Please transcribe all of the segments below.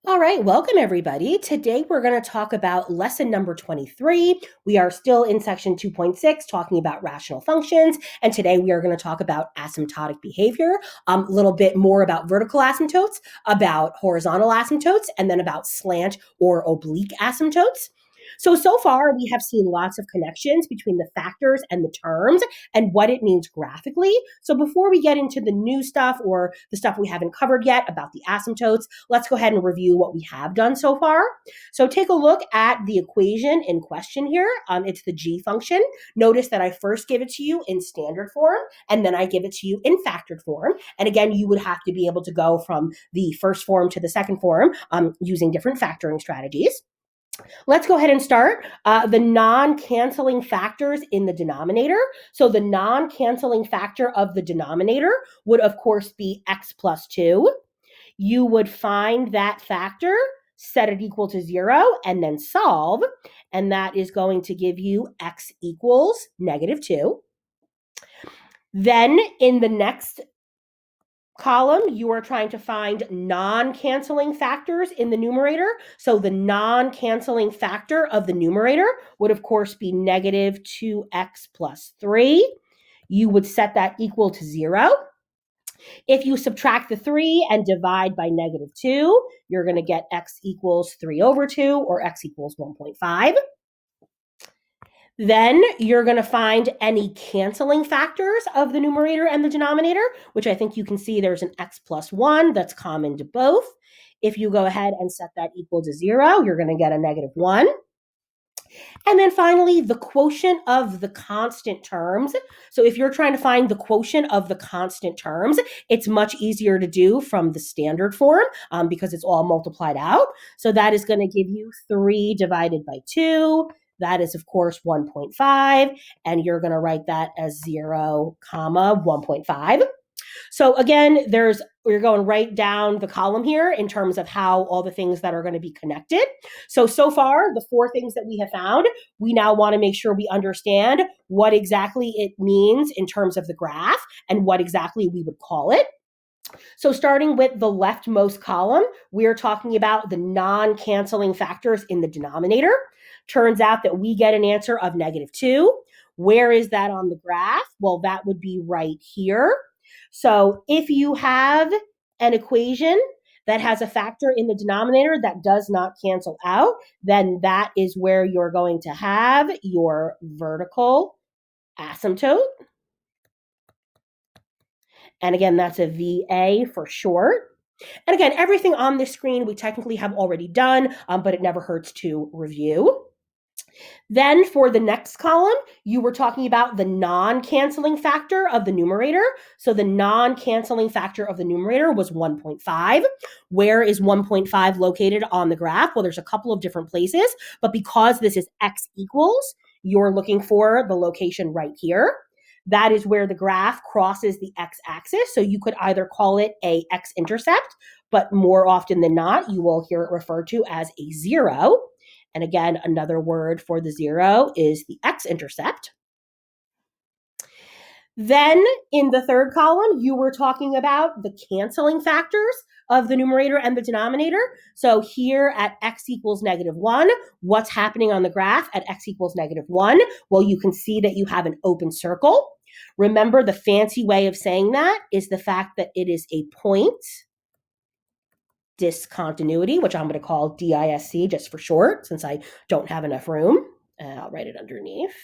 All right, welcome everybody. Today we're going to talk about lesson number 23. We are still in section 2.6 talking about rational functions, and today we are going to talk about asymptotic behavior, a little bit more about vertical asymptotes, about horizontal asymptotes, and then about slant or oblique asymptotes. So far we have seen lots of connections between the factors and the terms and what it means graphically. So before we get into the new stuff or the stuff we haven't covered yet about the asymptotes, let's go ahead and review what we have done so far. So take a look at the equation in question here. It's the g function. Notice that I first give it to you in standard form, and then I give it to you in factored form. And again, you would have to be able to go from the first form to the second form using different factoring strategies. Let's go ahead and start. The non-canceling factors in the denominator. So the non-canceling factor of the denominator would, of course, be x plus 2. You would find that factor, set it equal to 0, and then solve. And that is going to give you x equals negative 2. Then in the next column, you are trying to find non-canceling factors in the numerator. So the non-canceling factor of the numerator would, of course, be negative 2x plus 3. You would set that equal to 0. If you subtract the 3 and divide by negative 2, you're going to get x equals 3 over 2, or x equals 1.5. Then you're going to find any canceling factors of the numerator and the denominator, which I think you can see there's an x plus 1 that's common to both. If you go ahead and set that equal to 0, you're going to get a negative 1. And then finally, the quotient of the constant terms. So if you're trying to find the quotient of the constant terms, it's much easier to do from the standard form because it's all multiplied out. So that is going to give you 3 divided by 2. That is, of course, 1.5, and you're going to write that as 0, 1.5. So again, we're going right down the column here in terms of how all the things that are going to be connected. So far, the 4 things that we have found, we now want to make sure we understand what exactly it means in terms of the graph and what exactly we would call it. So starting with the leftmost column, we are talking about the non-canceling factors in the denominator. Turns out that we get an answer of negative 2. Where is that on the graph? Well, that would be right here. So if you have an equation that has a factor in the denominator that does not cancel out, then that is where you're going to have your vertical asymptote. And again, that's a VA for short. And again, everything on this screen we technically have already done, but it never hurts to review. Then for the next column, you were talking about the non-canceling factor of the numerator. So the non-canceling factor of the numerator was 1.5. Where is 1.5 located on the graph? Well, there's a couple of different places, but because this is x equals, you're looking for the location right here. That is where the graph crosses the x-axis. So you could either call it a x-intercept, but more often than not, you will hear it referred to as a 0. And again, another word for the 0 is the x-intercept. Then in the third column, you were talking about the canceling factors of the numerator and the denominator. So here at x equals negative 1, what's happening on the graph at x equals negative 1? Well, you can see that you have an open circle. Remember, the fancy way of saying that is the fact that it is a point discontinuity, which I'm going to call DISC just for short, since I don't have enough room. I'll write it underneath.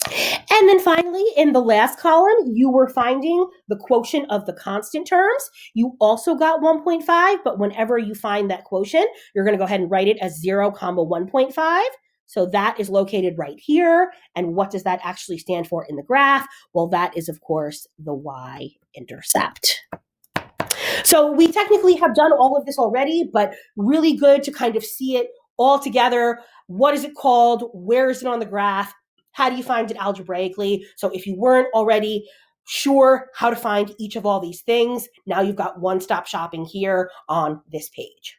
And then finally, in the last column, you were finding the quotient of the constant terms. You also got 1.5, but whenever you find that quotient, you're going to go ahead and write it as 0, 1.5. So that is located right here. And what does that actually stand for in the graph? Well, that is, of course, the y-intercept. So we technically have done all of this already, but really good to kind of see it all together. What is it called? Where is it on the graph? How do you find it algebraically? So if you weren't already sure how to find each of all these things, now you've got one-stop shopping here on this page.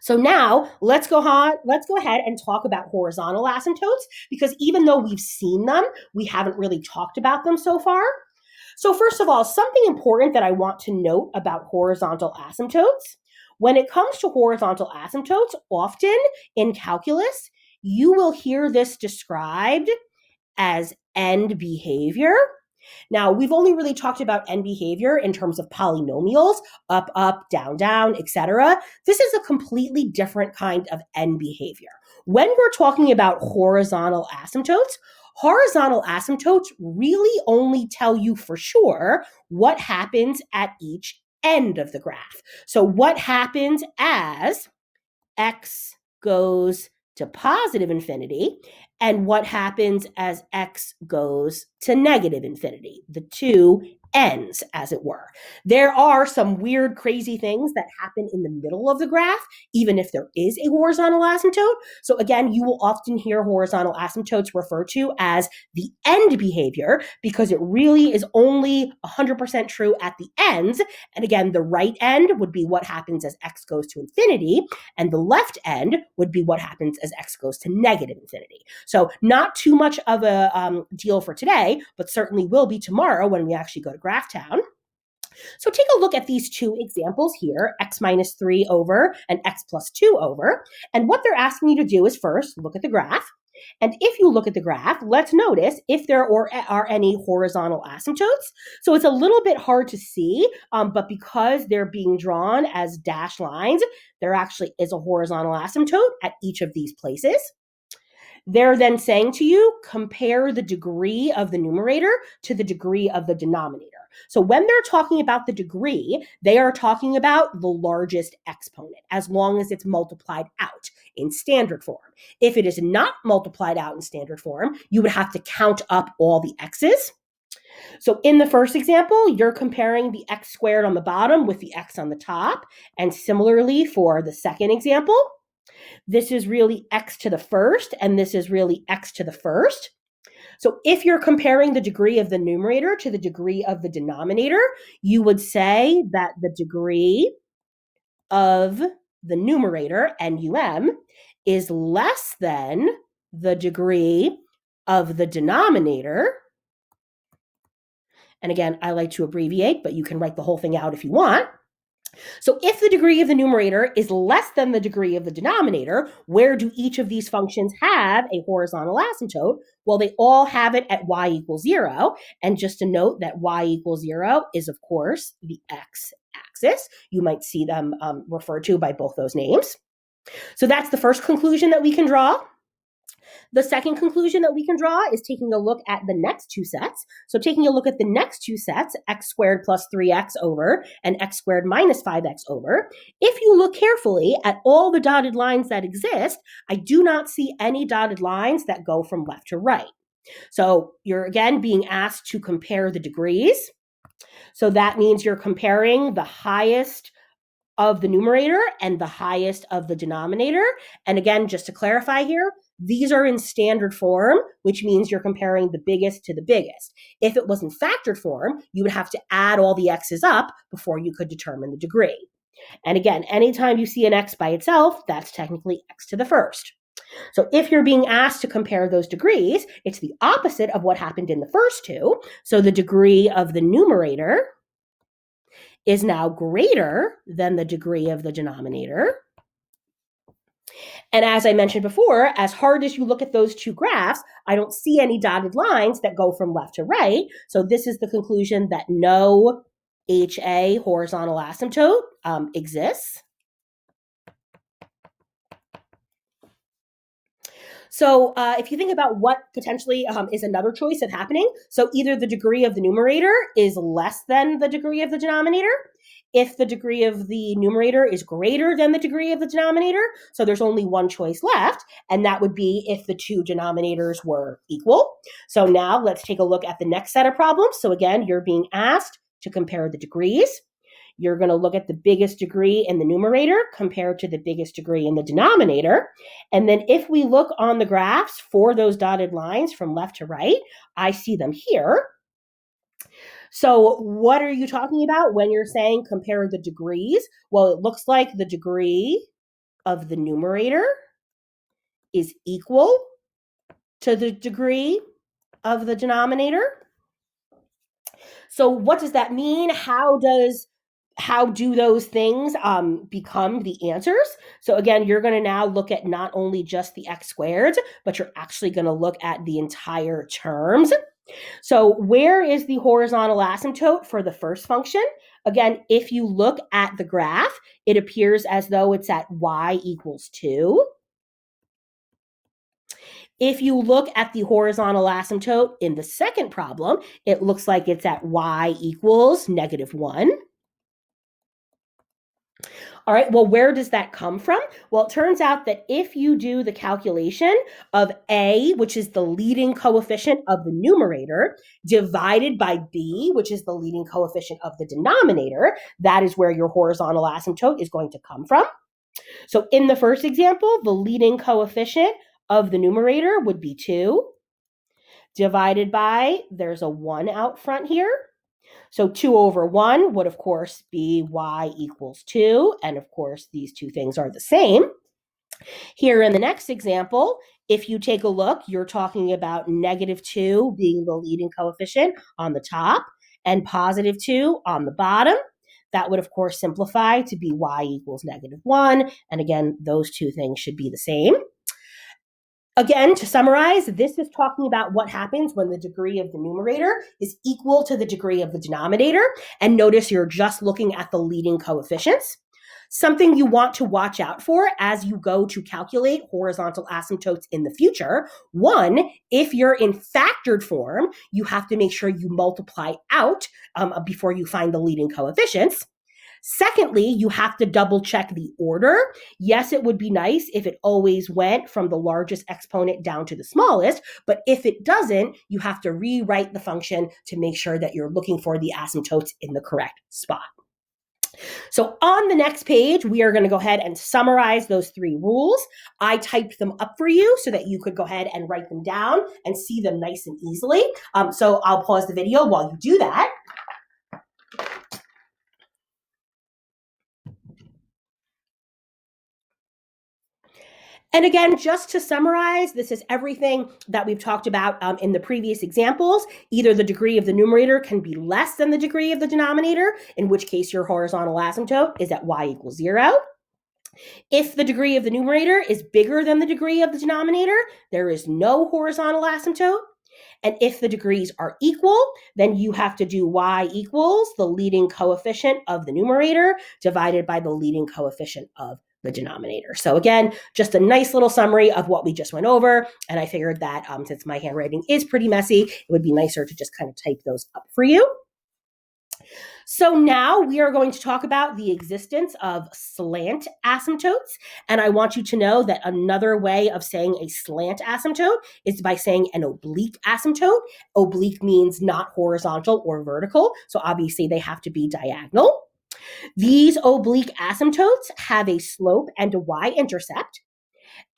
So now let's go ahead and talk about horizontal asymptotes, because even though we've seen them, we haven't really talked about them so far. So first of all, something important that I want to note about horizontal asymptotes. When it comes to horizontal asymptotes, often in calculus, you will hear this described as end behavior. Now, we've only really talked about end behavior in terms of polynomials, up, up, down, etc. This is a completely different kind of end behavior. When we're talking about horizontal asymptotes really only tell you for sure what happens at each end of the graph. So what happens as x goes to positive infinity and what happens as x goes to negative infinity, the two ends, as it were. There are some weird, crazy things that happen in the middle of the graph, even if there is a horizontal asymptote. So again, you will often hear horizontal asymptotes referred to as the end behavior because it really is only 100% true at the ends. And again, the right end would be what happens as x goes to infinity, and the left end would be what happens as x goes to negative infinity. So not too much of a deal for today, but certainly will be tomorrow when we actually go to Graphtown. So take a look at these two examples here, x minus 3 over and x plus 2 over. And what they're asking you to do is first look at the graph. And if you look at the graph, let's notice if there are any horizontal asymptotes. So it's a little bit hard to see, but because they're being drawn as dashed lines, there actually is a horizontal asymptote at each of these places. They're then saying to you, compare the degree of the numerator to the degree of the denominator. So when they're talking about the degree, they are talking about the largest exponent, as long as it's multiplied out in standard form. If it is not multiplied out in standard form, you would have to count up all the x's. So in the first example, you're comparing the x squared on the bottom with the x on the top. And similarly for the second example, this is really x to the first, and this is really x to the first. So if you're comparing the degree of the numerator to the degree of the denominator, you would say that the degree of the numerator, NUM, is less than the degree of the denominator. And again, I like to abbreviate, but you can write the whole thing out if you want. So if the degree of the numerator is less than the degree of the denominator, where do each of these functions have a horizontal asymptote? Well, they all have it at y equals 0. And just to note that y equals 0 is, of course, the x-axis. You might see them referred to by both those names. So that's the first conclusion that we can draw. The second conclusion that we can draw is taking a look at the next two sets. So taking a look at the next two sets, x squared plus 3x over and x squared minus 5x over. If you look carefully at all the dotted lines that exist, I do not see any dotted lines that go from left to right. So you're again being asked to compare the degrees. So that means you're comparing the highest of the numerator and the highest of the denominator. And again, just to clarify here, these are in standard form, which means you're comparing the biggest to the biggest. If it was in factored form, you would have to add all the x's up before you could determine the degree. And again, anytime you see an x by itself, that's technically x to the first. So if you're being asked to compare those degrees, it's the opposite of what happened in the first two. So the degree of the numerator is now greater than the degree of the denominator. And as I mentioned before, as hard as you look at those two graphs, I don't see any dotted lines that go from left to right. So this is the conclusion that no HA horizontal asymptote exists. So if you think about what potentially is another choice of happening, so either the degree of the numerator is less than the degree of the denominator. If the degree of the numerator is greater than the degree of the denominator, so there's only one choice left, and that would be if the two denominators were equal. So now let's take a look at the next set of problems. So again, you're being asked to compare the degrees. You're going to look at the biggest degree in the numerator compared to the biggest degree in the denominator. And then if we look on the graphs for those dotted lines from left to right, I see them here. So what are you talking about when you're saying compare the degrees? Well, it looks like the degree of the numerator is equal to the degree of the denominator. So what does that mean? How do those things become the answers? So again, you're going to now look at not only just the x squared, but you're actually going to look at the entire terms. So where is the horizontal asymptote for the first function? Again, if you look at the graph, it appears as though it's at y equals 2. If you look at the horizontal asymptote in the second problem, it looks like it's at y equals -1. All right, well, where does that come from? Well, it turns out that if you do the calculation of a, which is the leading coefficient of the numerator, divided by b, which is the leading coefficient of the denominator, that is where your horizontal asymptote is going to come from. So in the first example, the leading coefficient of the numerator would be 2, divided by, there's a 1 out front here. So 2 over 1 would, of course, be y equals 2. And of course, these two things are the same. Here in the next example, if you take a look, you're talking about -2 being the leading coefficient on the top and +2 on the bottom. That would, of course, simplify to be y equals -1. And again, those two things should be the same. Again, to summarize, this is talking about what happens when the degree of the numerator is equal to the degree of the denominator. And notice you're just looking at the leading coefficients. Something you want to watch out for as you go to calculate horizontal asymptotes in the future. One, if you're in factored form, you have to make sure you multiply out before you find the leading coefficients. Secondly, you have to double check the order. Yes, it would be nice if it always went from the largest exponent down to the smallest, but if it doesn't, you have to rewrite the function to make sure that you're looking for the asymptotes in the correct spot. So on the next page, we are going to go ahead and summarize those 3 rules. I typed them up for you so that you could go ahead and write them down and see them nice and easily. So I'll pause the video while you do that. And again, just to summarize, this is everything that we've talked about in the previous examples. Either the degree of the numerator can be less than the degree of the denominator, in which case your horizontal asymptote is at y equals 0. If the degree of the numerator is bigger than the degree of the denominator, there is no horizontal asymptote. And if the degrees are equal, then you have to do y equals the leading coefficient of the numerator divided by the leading coefficient of the denominator. So again, just a nice little summary of what we just went over. And I figured that since my handwriting is pretty messy, it would be nicer to just kind of type those up for you. So now we are going to talk about the existence of slant asymptotes. And I want you to know that another way of saying a slant asymptote is by saying an oblique asymptote. Oblique means not horizontal or vertical. So obviously they have to be diagonal. These oblique asymptotes have a slope and a y-intercept.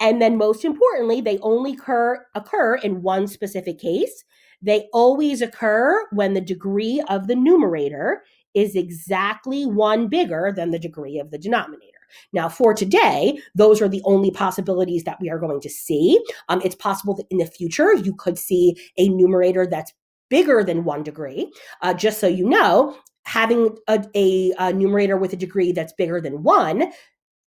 And then most importantly, they only occur in one specific case. They always occur when the degree of the numerator is exactly 1 bigger than the degree of the denominator. Now, for today, those are the only possibilities that we are going to see. It's possible that in the future, you could see a numerator that's bigger than 1 degree. Just so you know, having a numerator with a degree that's bigger than 1,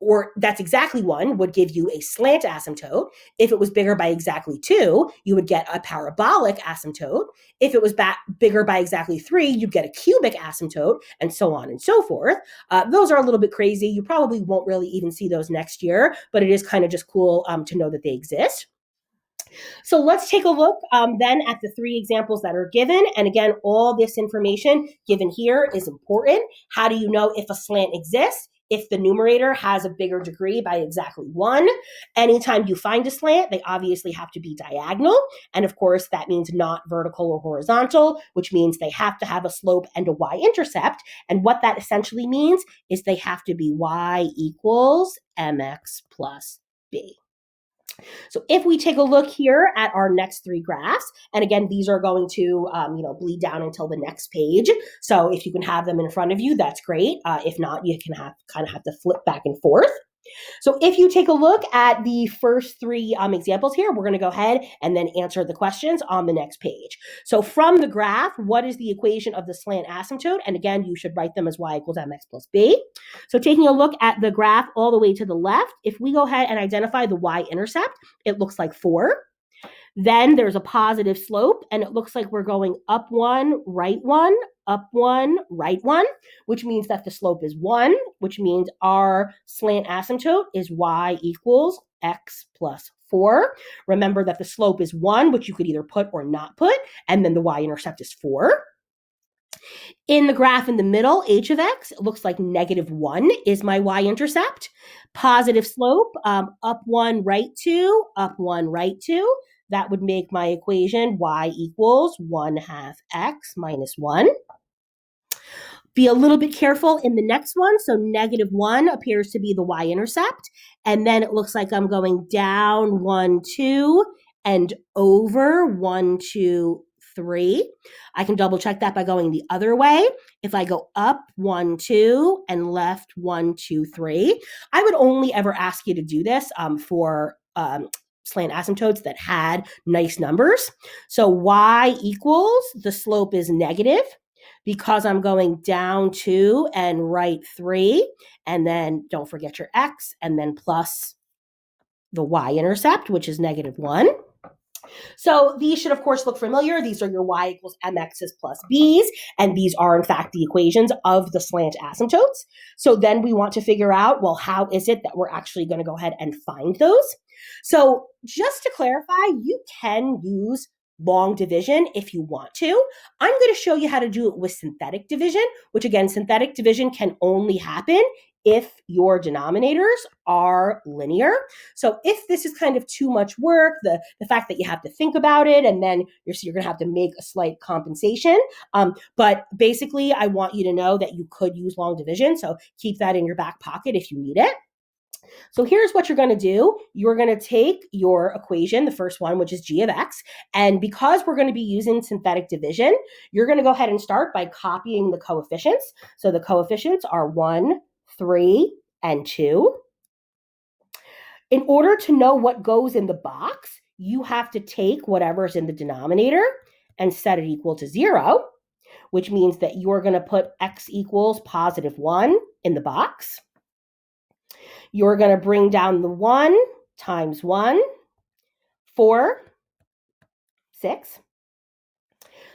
or that's exactly 1, would give you a slant asymptote. If it was bigger by exactly 2, you would get a parabolic asymptote. If it was bigger by exactly 3, you'd get a cubic asymptote, and so on and so forth. Those are a little bit crazy. You probably won't really even see those next year, but it is kind of just cool to know that they exist. So let's take a look then at the 3 examples that are given. And again, all this information given here is important. How do you know if a slant exists? If the numerator has a bigger degree by exactly 1. Anytime you find a slant, they obviously have to be diagonal. And of course, that means not vertical or horizontal, which means they have to have a slope and a y-intercept. And what that essentially means is they have to be y equals mx plus b. So if we take a look here at our next 3 graphs, and again, these are going to bleed down until the next page. So if you can have them in front of you, that's great. If not, you can kind of have to flip back and forth. So if you take a look at the first three examples here, we're going to go ahead and then answer the questions on the next page. So from the graph, what is the equation of the slant asymptote? And again, you should write them as y equals mx plus b. So taking a look at the graph all the way to the left, if we go ahead and identify the y-intercept, it looks like 4. Then there's a positive slope, and it looks like we're going up 1, right 1, up 1, right 1, which means that the slope is 1, which means our slant asymptote is y equals x plus 4. Remember that the slope is 1, which you could either put or not put, and then the y-intercept is 4. In the graph in the middle, h of x, it looks like -1 is my y-intercept. Positive slope, up 1, right 2, up 1, right 2. That would make my equation y equals 1/2 x minus 1. Be a little bit careful in the next one. So -1 appears to be the y-intercept. And then it looks like I'm going down 1, 2, and over 1, 2, 3. I can double check that by going the other way. If I go up 1, 2, and left 1, 2, 3, I would only ever ask you to do this for slant asymptotes that had nice numbers. So y equals, the slope is negative because I'm going down 2 and right 3. And then don't forget your x, and then plus the y-intercept, which is -1. So these should, of course, look familiar. These are your y equals mx's plus b's, and these are, in fact, the equations of the slant asymptotes. So then we want to figure out, well, how is it that we're actually going to go ahead and find those? So just to clarify, you can use long division if you want to. I'm going to show you how to do it with synthetic division, which again, synthetic division can only happen if your denominators are linear. So if this is kind of too much work, the fact that you have to think about it, and then you're going to have to make a slight compensation. But basically, I want you to know that you could use long division. So keep that in your back pocket if you need it. So here's what you're going to do. You're going to take your equation, the first one, which is g of x. And because we're going to be using synthetic division, you're going to go ahead and start by copying the coefficients. So the coefficients are 1, 3, and 2. In order to know what goes in the box, you have to take whatever's in the denominator and set it equal to 0, which means that you're going to put x equals +1 in the box. You're going to bring down the 1 times 1, 4, 6.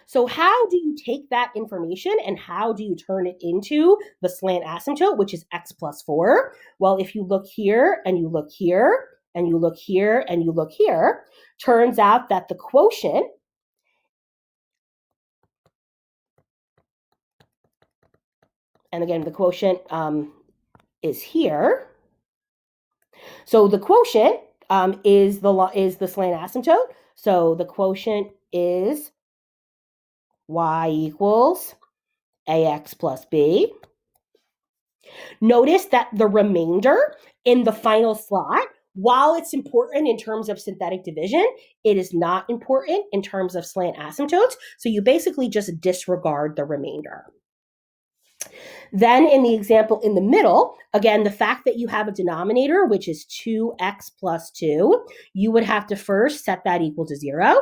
So how do you take that information and how do you turn it into the slant asymptote, which is x plus 4? Well, if you look here and you look here and you look here and you look here, turns out that the quotient and again, the quotient is here. So the quotient is the slant asymptote. So the quotient is y equals ax plus b. Notice that the remainder in the final slot, while it's important in terms of synthetic division, it is not important in terms of slant asymptotes. So you basically just disregard the remainder. Then in the example in the middle, again, the fact that you have a denominator, which is 2x plus 2, you would have to first set that equal to 0.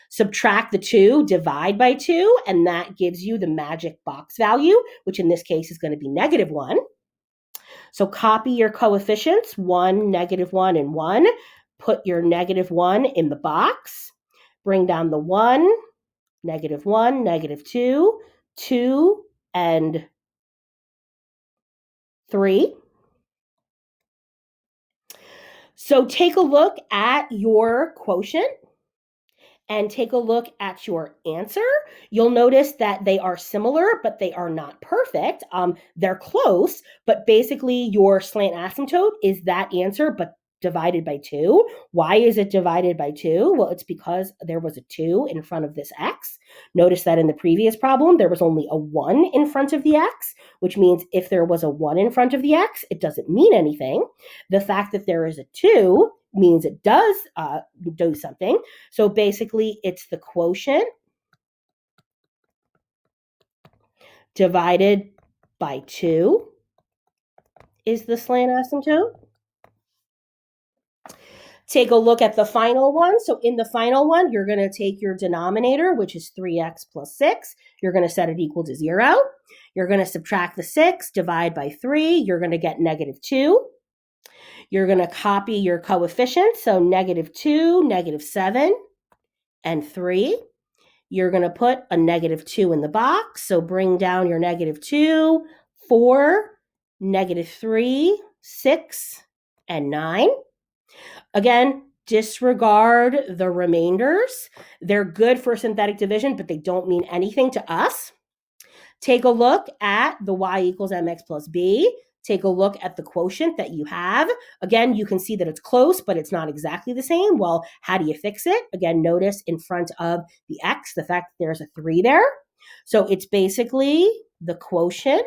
Subtract the 2, divide by 2, and that gives you the magic box value, which in this case is going to be -1. So copy your coefficients, 1, -1, and 1. Put your -1 in the box. Bring down the 1, -1, -2, 2, and 3. So take a look at your quotient and take a look at your answer. You'll notice that they are similar, but they are not perfect. They're close, but basically your slant asymptote is that answer, but divided by 2. Why is it divided by 2? Well, it's because there was a 2 in front of this x. Notice that in the previous problem, there was only a 1 in front of the x, which means if there was a 1 in front of the x, it doesn't mean anything. The fact that there is a 2 means it does do something. So basically, it's the quotient divided by 2 is the slant asymptote. Take a look at the final one. So in the final one, you're going to take your denominator, which is 3x plus 6. You're going to set it equal to 0. You're going to subtract the 6, divide by 3. You're going to get negative 2. You're going to copy your coefficients. So negative 2, negative 7, and 3. You're going to put a negative 2 in the box. So bring down your negative 2, 4, negative 3, 6, and 9. Again, disregard the remainders. They're good for synthetic division, but they don't mean anything to us. Take a look at the y equals mx plus b. Take a look at the quotient that you have. Again, you can see that it's close, but it's not exactly the same. Well, how do you fix it? Again, notice in front of the x, the fact that there's a 3 there. So it's basically the quotient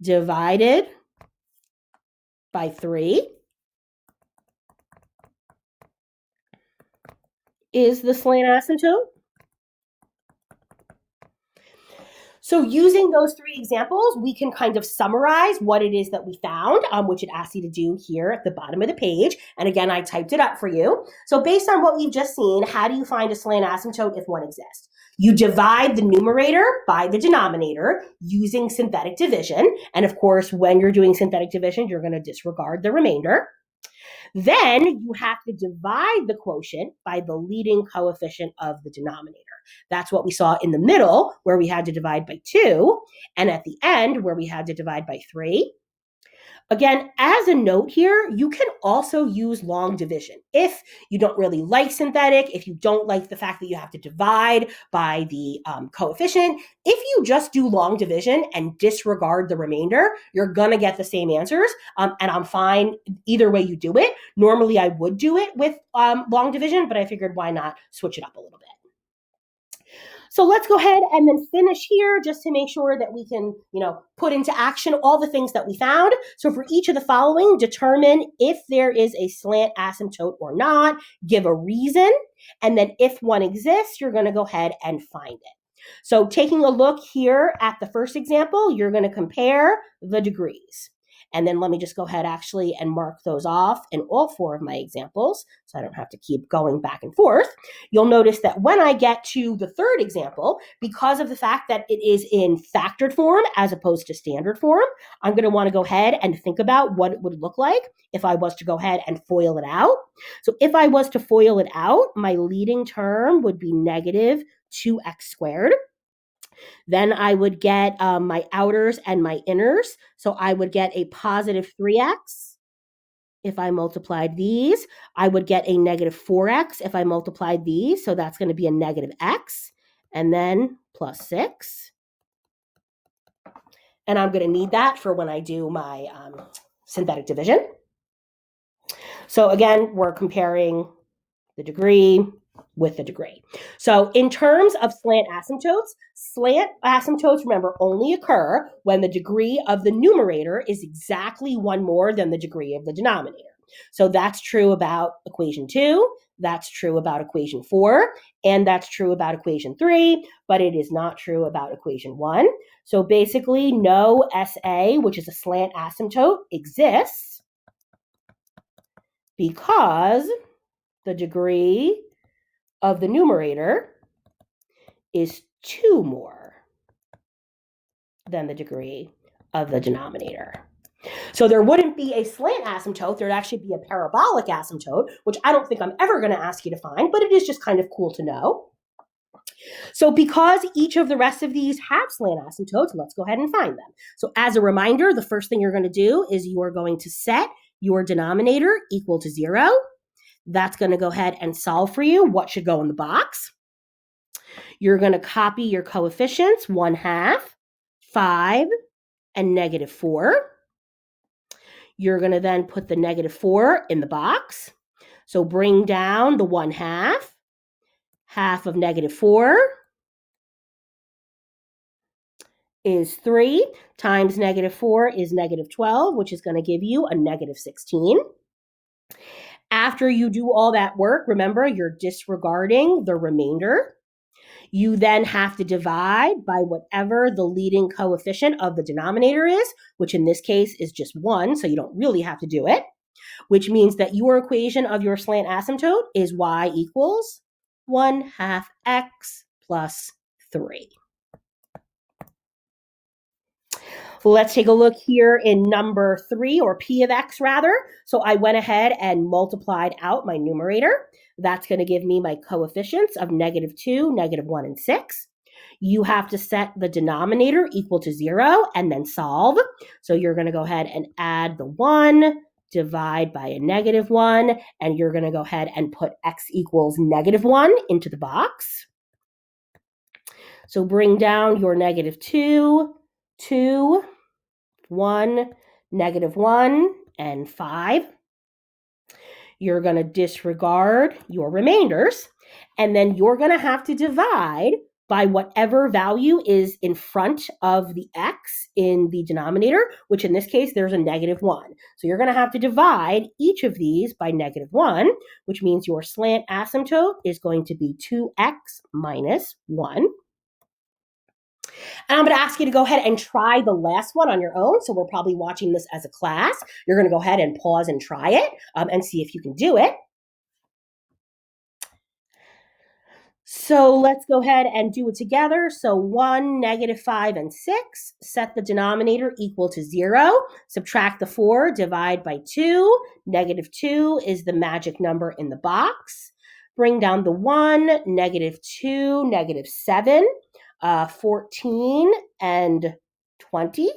divided by 3 is the slant asymptote. So using those 3 examples, we can kind of summarize what it is that we found, which it asks you to do here at the bottom of the page. And again, I typed it up for you. So based on what we've just seen, how do you find a slant asymptote if one exists? You divide the numerator by the denominator using synthetic division. And of course, when you're doing synthetic division, you're going to disregard the remainder. Then you have to divide the quotient by the leading coefficient of the denominator. That's what we saw in the middle, where we had to divide by 2, and at the end, where we had to divide by 3. Again, as a note here, you can also use long division. If you don't really like synthetic, if you don't like the fact that you have to divide by the coefficient, if you just do long division and disregard the remainder, you're going to get the same answers. And I'm fine either way you do it. Normally, I would do it with long division, but I figured why not switch it up a little bit. So let's go ahead and then finish here just to make sure that we can, put into action all the things that we found. So for each of the following, determine if there is a slant asymptote or not, give a reason, and then if one exists, you're going to go ahead and find it. So taking a look here at the first example, you're going to compare the degrees. And then let me just go ahead actually and mark those off in all 4 of my examples so I don't have to keep going back and forth. You'll notice that when I get to the third example, because of the fact that it is in factored form as opposed to standard form, I'm going to want to go ahead and think about what it would look like if I was to go ahead and FOIL it out. So if I was to FOIL it out, my leading term would be negative 2x squared. Then I would get my outers and my inners. So I would get a positive 3x if I multiplied these. I would get a negative 4x if I multiplied these. So that's going to be a negative x. And then plus 6. And I'm going to need that for when I do my synthetic division. So again, we're comparing the degree with the degree. So in terms of slant asymptotes, remember, only occur when the degree of the numerator is exactly 1 more than the degree of the denominator. So that's true about equation 2, that's true about equation 4, and that's true about equation 3, but it is not true about equation 1. So basically, no SA, which is a slant asymptote, exists because the degree of the numerator is 2 more than the degree of the denominator. So there wouldn't be a slant asymptote, there'd actually be a parabolic asymptote, which I don't think I'm ever going to ask you to find, but it is just kind of cool to know. So because each of the rest of these have slant asymptotes, let's go ahead and find them. So as a reminder, the first thing you're going to do is you are going to set your denominator equal to 0. That's going to go ahead and solve for you what should go in the box. You're going to copy your coefficients, 1/2, 5, and negative 4. You're going to then put the negative 4 in the box. So bring down the 1/2. Half of negative 4 is 3 times negative 4 is negative 12, which is going to give you a negative 16. After you do all that work, remember, you're disregarding the remainder. You then have to divide by whatever the leading coefficient of the denominator is, which in this case is just 1, so you don't really have to do it. which means that your equation of your slant asymptote is y equals 1/2 x plus 3. Let's take a look here in number 3, or p of x rather. So I went ahead and multiplied out my numerator. That's going to give me my coefficients of -2, -1, and 6. You have to set the denominator equal to 0 and then solve. So you're going to go ahead and add the 1, divide by a -1, and you're going to go ahead and put x equals -1 into the box. So bring down your -2, 2, 1, -1, and 5. You're going to disregard your remainders, and then you're going to have to divide by whatever value is in front of the x in the denominator, which in this case, there's a -1. So you're going to have to divide each of these by -1, which means your slant asymptote is going to be 2x minus 1. And I'm going to ask you to go ahead and try the last one on your own. So we're probably watching this as a class. You're going to go ahead and pause and try it and see if you can do it. So let's go ahead and do it together. So 1, -5, and 6. Set the denominator equal to 0. Subtract the 4, divide by 2. -2 is the magic number in the box. Bring down the 1, -2, -7. 14 and 20.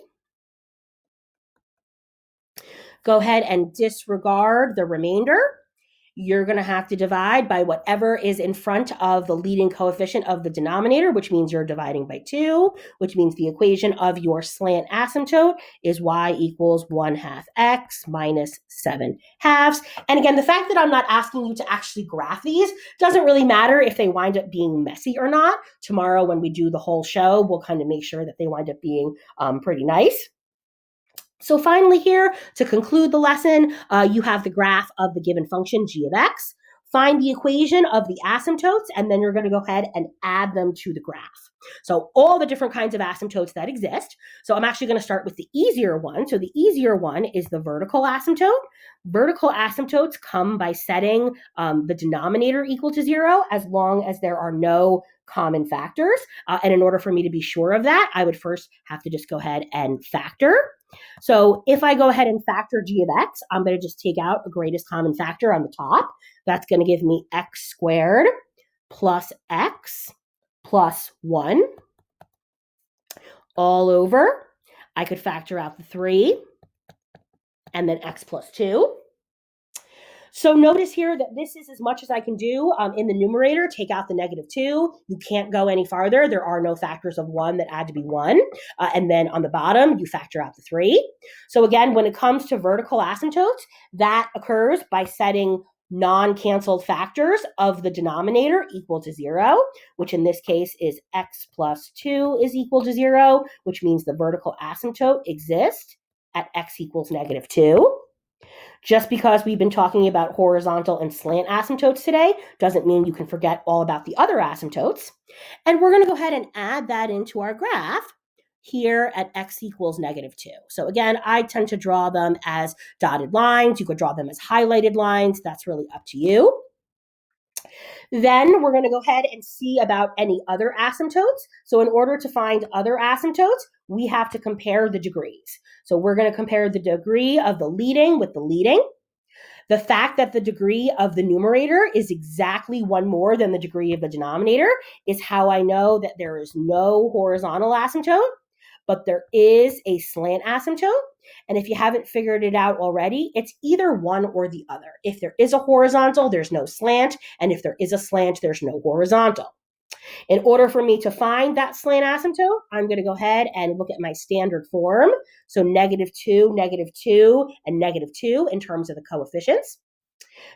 Go ahead and disregard the remainder. You're going to have to divide by whatever is in front of the leading coefficient of the denominator, which means you're dividing by 2, which means the equation of your slant asymptote is y equals 1/2 x minus 7/2. And again, the fact that I'm not asking you to actually graph these doesn't really matter if they wind up being messy or not. Tomorrow, when we do the whole show, we'll kind of make sure that they wind up being pretty nice. So finally here, to conclude the lesson, you have the graph of the given function g of x. Find the equation of the asymptotes, and then you're going to go ahead and add them to the graph. So all the different kinds of asymptotes that exist. So I'm actually going to start with the easier one. So the easier one is the vertical asymptote. Vertical asymptotes come by setting the denominator equal to 0 as long as there are no common factors. And in order for me to be sure of that, I would first have to just go ahead and factor. So if I go ahead and factor g of x, I'm going to just take out a greatest common factor on the top. That's going to give me x squared plus x plus 1 all over. I could factor out the 3 and then x plus 2. So notice here that this is as much as I can do in the numerator. Take out the -2. You can't go any farther. There are no factors of 1 that add to be 1. And then on the bottom, you factor out the 3. So again, when it comes to vertical asymptotes, that occurs by setting non-canceled factors of the denominator equal to 0, which in this case is x plus 2 is equal to 0, which means the vertical asymptote exists at x equals -2. Just because we've been talking about horizontal and slant asymptotes today doesn't mean you can forget all about the other asymptotes. And we're going to go ahead and add that into our graph here at x equals -2. So again, I tend to draw them as dotted lines. You could draw them as highlighted lines. That's really up to you. Then we're going to go ahead and see about any other asymptotes. So in order to find other asymptotes, we have to compare the degrees. So we're going to compare the degree of the leading with the leading. The fact that the degree of the numerator is exactly 1 more than the degree of the denominator is how I know that there is no horizontal asymptote, but there is a slant asymptote. And if you haven't figured it out already, it's either one or the other. If there is a horizontal, there's no slant. And if there is a slant, there's no horizontal. In order for me to find that slant asymptote, I'm going to go ahead and look at my standard form. So -2, -2, and -2 in terms of the coefficients.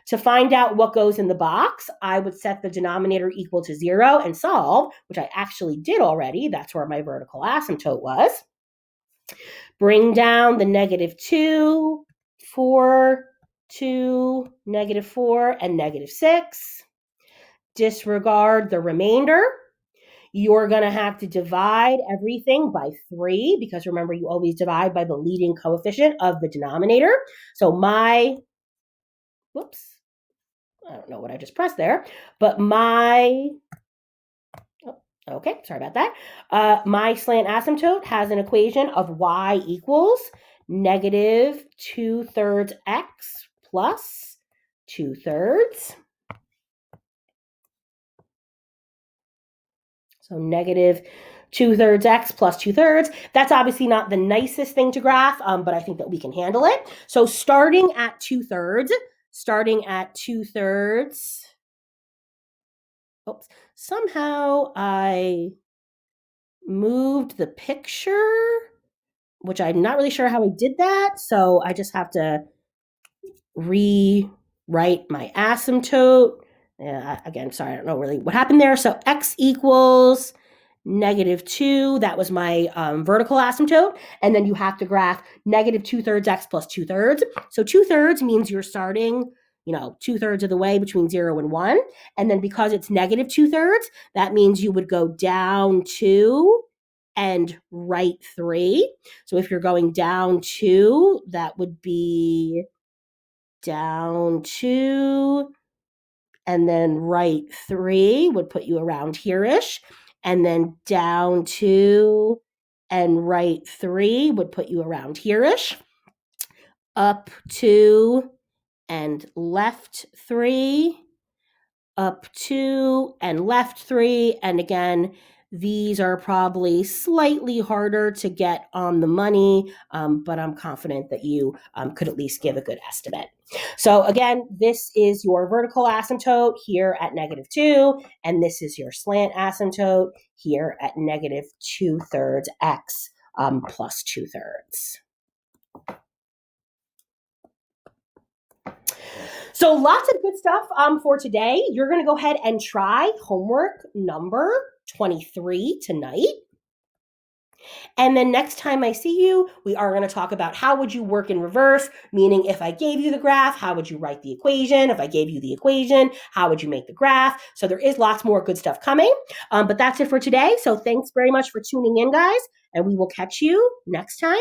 To find out what goes in the box, I would set the denominator equal to 0 and solve, which I actually did already. That's where my vertical asymptote was. Bring down the -2, 4, 2, -4, and -6. Disregard the remainder. You're going to have to divide everything by 3 because remember, you always divide by the leading coefficient of the denominator. So my whoops, I don't know what I just pressed there, but my, oh, okay, sorry about that. My slant asymptote has an equation of y equals negative 2/3 x plus 2/3. So negative 2/3 x plus 2/3. That's obviously not the nicest thing to graph, but I think that we can handle it. So starting at 2/3, oops, somehow I moved the picture, which I'm not really sure how I did that. So I just have to rewrite my asymptote. Again, sorry, I don't know really what happened there. So x equals -2. That was my vertical asymptote. And then you have to graph negative 2/3 x plus 2/3. So 2/3 means you're starting, 2/3 of the way between 0 and 1. And then because it's negative 2/3, that means you would go down 2 and right 3. So if you're going down 2, that would be down 2, and then right 3 would put you around here-ish, and then down 2 and right 3 would put you around here-ish, up 2 and left 3, up 2 and left 3, and again, these are probably slightly harder to get on the money, but I'm confident that you could at least give a good estimate. So again, this is your vertical asymptote here at -2, and this is your slant asymptote here at negative 2/3 x plus 2/3. So lots of good stuff for today. You're going to go ahead and try homework number 23 tonight. And then next time I see you, we are going to talk about how would you work in reverse, meaning if I gave you the graph, how would you write the equation? If I gave you the equation, how would you make the graph? So there is lots more good stuff coming. But that's it for today. So thanks very much for tuning in, guys, and we will catch you next time.